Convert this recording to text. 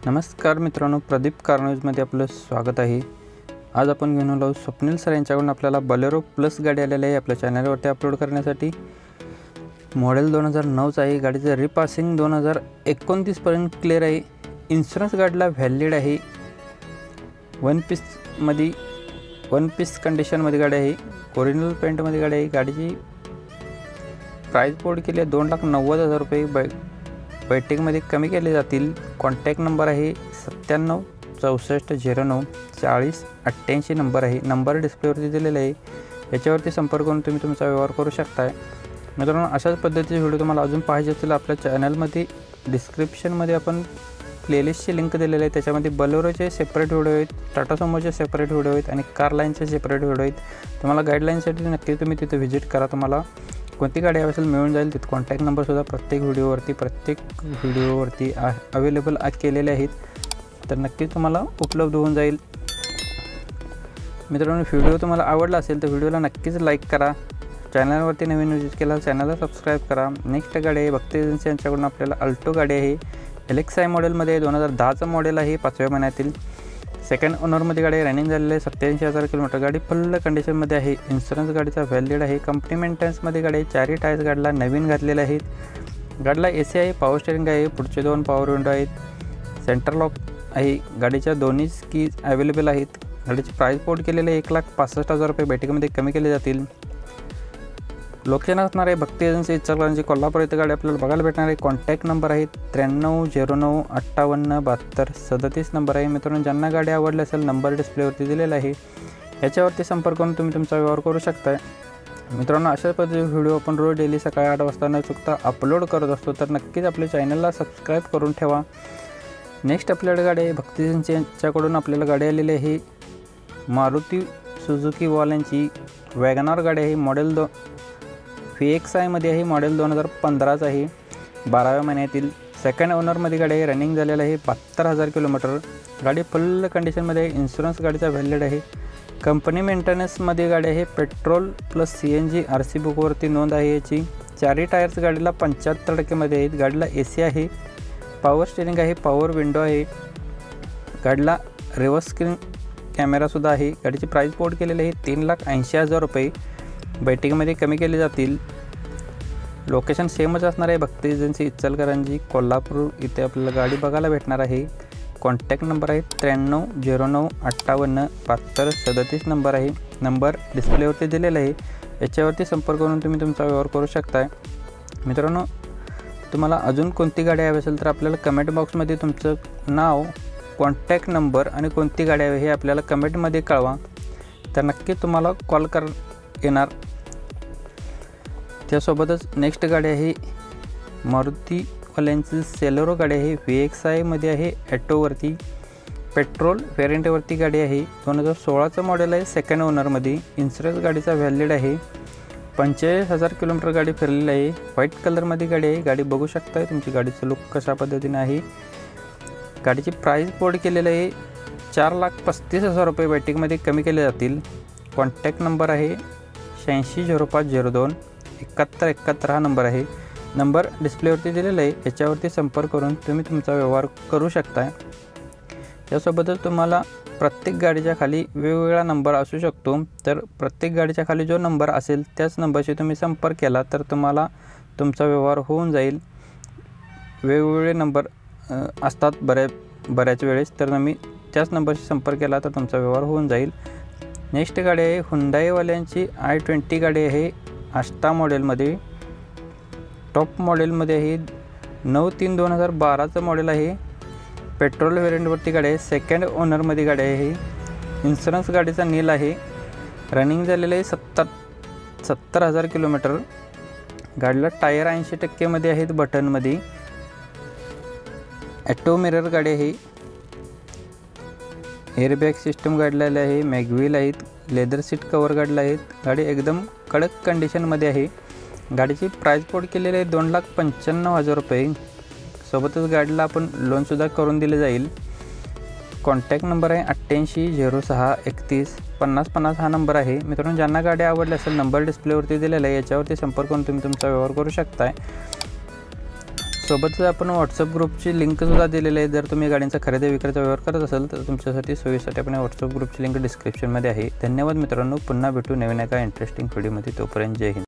नमस्कार मित्रांनो, प्रदीप कार न्यूजमध्ये आपलं स्वागत आहे। आज आपण घेऊन आलो स्वप्नील सर यांच्याकडून आपल्याला बोलेरो प्लस गाडी आलेली आहे आपल्या चॅनलवरती अपलोड करण्यासाठी। मॉडेल 2009 आहे। गाडीचं रिपासिंग 2029 पर्यंत क्लिअर आहे। इन्शुरन्स गाडीला व्हॅलिड आहे। वन पीस कंडिशनमध्ये गाडी आहे। ओरिजिनल पेंटमध्ये गाडी आहे। गाडीची प्राइस बोर्ड केली आहे 2,90,000 रुपये। बैठकीमध्ये कमी केले जातील। कॉन्टॅक्ट नंबर आहे 9764094088 नंबर आहे। नंबर डिस्प्लेवरती दिलेला आहे। याच्यावरती संपर्क करून तुम्ही तुमचा व्यवहार करू शकताय। मित्रांनो, अशाच पद्धतीचे व्हिडिओ तुम्हाला अजून पाहिजे असतील आपल्या चॅनलमध्ये डिस्क्रिप्शनमध्ये आपण प्लेलिस्टची लिंक दिलेली आहे। त्याच्यामध्ये बोलेरोचे सेपरेट व्हिडिओ आहेत, टाटा सुमोचे सेपरेट व्हिडिओ आहेत आणि कार लाईनचे सेपरेट व्हिडिओ आहेत। तुम्हाला गाईडलाईनसाठी नक्की तुम्ही तिथे व्हिजिट करा। तुम्हाला कोणती गाडी हवी असेल मिळून जाईल। तिथे कॉन्टॅक्ट नंबरसुद्धा प्रत्येक व्हिडिओवरती अवेलेबल केलेले आहेत, तर नक्की तुम्हाला उपलब्ध होऊन जाईल। मित्रांनो, व्हिडिओ तुम्हाला आवडला असेल तर व्हिडिओला नक्कीच लाईक करा। चॅनलवरती नवीन व्हिजिट केला चॅनलला सबस्क्राईब करा। नेक्स्ट गाडी आहे भक्ती एजन्सी यांच्याकडून आपल्याला अल्टो गाडी आहे। LXi मॉडेलमध्ये 2010चं मॉडेल आहे। 5व्या महिन्यातील सेकंड ओनरमध्ये गाडी रनिंग झालेली आहे। 87,000 किलोमीटर गाडी फुल कंडिशनमध्ये आहे। इन्शुरन्स गाडीचा व्हॅलिड आहे। कंपनी मेंटेनन्समध्ये गाडी 4 टायर्स गाडीला नवीन घातलेले आहेत। गाडीला AC आहे, पॉवर स्टीअरिंग आहे, पुढचे 2 पॉवर विंडो आहेत, सेंटर लॉक आहे। गाडीच्या दोन्ही कीज अवेलेबल आहेत। गाडीची प्राइस बोर्ड केलेले 1,65,000 रुपये। बैठकीमध्ये कमी केले जातील। लोकेशन असणार आहे भक्ती एजन्सी इचलकरंजी कोल्हापूर येथे गाडी आपल्याला बघायला भेटणार आहे। कॉन्टॅक्ट नंबर आहे 9309587237 नंबर आहे। मित्रांनो, ज्यांना गाडी आवडली असेल नंबर डिस्प्लेवरती दिलेला आहे। याच्यावरती संपर्क करून तुम्ही तुमचा व्यवहार करू शकताय। मित्रांनो, अशा पद्धतीचे व्हिडिओ आपण रोज डेली सकाळी 8 वाजता न चुकता अपलोड करत असतो, तर नक्कीच आपल्या चॅनलला सबस्क्राईब करून ठेवा। नेक्स्ट आपल्याकडे गाडी आहे भक्ती एजन्सी यांच्याकडून आपल्याला गाडी आलेली आहे मारुती सुझुकी वाल्यांची वॅगनार गाडी आहे। मॉडेल VXi मध्ये आहे। मॉडेल 2015चं आहे। 12व्या महिन्यातील सेकंड ओनरमध्ये गाडी आहे। रनिंग झालेलं आहे 72,000 किलोमीटर। गाडी फुल कंडिशनमध्ये आहे। इन्शुरन्स गाडीचा व्हॅलिड आहे। कंपनी मेंटेनन्समध्ये गाडी आहे। पेट्रोल प्लस CNG RC बुकवरती नोंद आहे याची। 4 टायर्स गाडीला 75% मध्ये आहेत। गाडीला AC आहे, पॉवर स्टीअरिंग आहे, पॉवर विंडो आहे। गाडीला रिव्हर्स स्क्रीन कॅमेरासुद्धा आहे। गाडीची प्राइस बोर्ड केलेली आहे 3,80,000 रुपये। बैठकीमध्ये कमी केले जातील। लोकेशन सेमच असणार आहे भक्ती एजन्सी इचलकरंजी कोल्हापूर इथे आपल्याला गाडी बघायला भेटणार आहे। कॉन्टॅक्ट नंबर आहे 9309587237 नंबर आहे। नंबर डिस्प्लेवरती दिलेला आहे। याच्यावरती संपर्क करून तुम्ही तुमचा व्यवहार करू शकताय। मित्रांनो, तुम्हाला अजून कोणती गाडी हवी असेल तर आपल्याला कमेंट बॉक्समध्ये तुमचं नाव, कॉन्टॅक्ट नंबर आणि कोणती गाडी हवी हे आपल्याला कमेंटमध्ये कळवा, तर नक्की तुम्हाला कॉल येणार। त्यासोबतच नेक्स्ट गाडी आहे मारुतीवाल्यांची सेलेरो गाडी आहे। VXi मध्ये आहे, ॲटोवरती पेट्रोल व्हेरियंटवरती गाडी आहे। 2016चं मॉडेल आहे। सेकंड ओनरमध्ये इन्शुरन्स गाडीचा व्हॅलिड आहे। 45,000 किलोमीटर गाडी फिरलेली आहे। व्हाईट कलरमध्ये गाडी आहे। गाडी बघू शकताय तुमची गाडीचं लुक कशा पद्धतीने आहे। गाडीची प्राइस बोर्ड केलेली आहे 4,35,000 रुपये। बैठकीमध्ये कमी केले जातील। कॉन्टॅक्ट नंबर आहे 8605027171 हा नंबर आहे। नंबर डिस्प्लेवरती दिलेला आहे। याच्यावरती संपर्क करून तुम्ही तुमचा व्यवहार करू शकताय। यासोबतच तुम्हाला प्रत्येक गाडीच्या खाली वेगवेगळा नंबर असू शकतो, तर प्रत्येक गाडीच्या खाली जो नंबर असेल त्याच नंबरशी तुम्ही संपर्क केला तर तुम्हाला तुमचा व्यवहार होऊन जाईल। वेगवेगळे नंबर असतात बऱ्याच वेळेस, तर तुम्ही त्याच नंबरशी संपर्क केला तर तुमचा व्यवहार होऊन जाईल। नेक्स्ट गाडी आहे हुंडाईवाल्यांची i20 गाडी आहे। आस्टा मॉडेलमध्ये टॉप मॉडेलमध्ये आहे। 9/3/2012चं मॉडेल आहे। पेट्रोल व्हेरियंटवरती गाडी आहे। सेकंड ओनरमध्ये गाडी आहे। इन्शुरन्स गाडीचा नील आहे। रनिंग झालेलं आहे 70,000 किलोमीटर। गाडीला टायर 80% मध्ये आहेत बटनमध्ये। ॲटो मिरर गाडी आहे। एअरबॅग सिस्टम गाडीला आहे। मॅगव्हील आहेत। लेदर सीट कवर गाडीला आहेत। गाडी एकदम कडक कंडिशनमध्ये आहे। गाडीची प्राइस बोर्ड केलेली आहे 2,95,000 रुपये। सोबतच गाडीला आपण लोनसुद्धा करून दिले जाईल। कॉन्टॅक्ट नंबर आहे 8806315050 हा नंबर आहे। मित्रांनो, ज्यांना गाडी आवडली असेल नंबर डिस्प्लेवरती दिलेला आहे। याच्यावरती संपर्क करून तुम्ही तुमचा व्यवहार करू शकताय। सोबतच आपण व्हॉट्सअप ग्रुपची लिंकसुद्धा दिलेली आहे. जर तुम्ही गाडींचा खरेदी विक्रीचा व्यवहार करत असाल तर तुमच्यासाठी सोयीसाठी आपण व्हॉट्सअप ग्रुपची लिंक डिस्क्रिप्शनमध्ये आहे. धन्यवाद मित्रांनो, पुन्हा भेटू नवीन एका इंटरेस्टिंग व्हिडिओमध्ये. तोपर्यंत जय हिंद.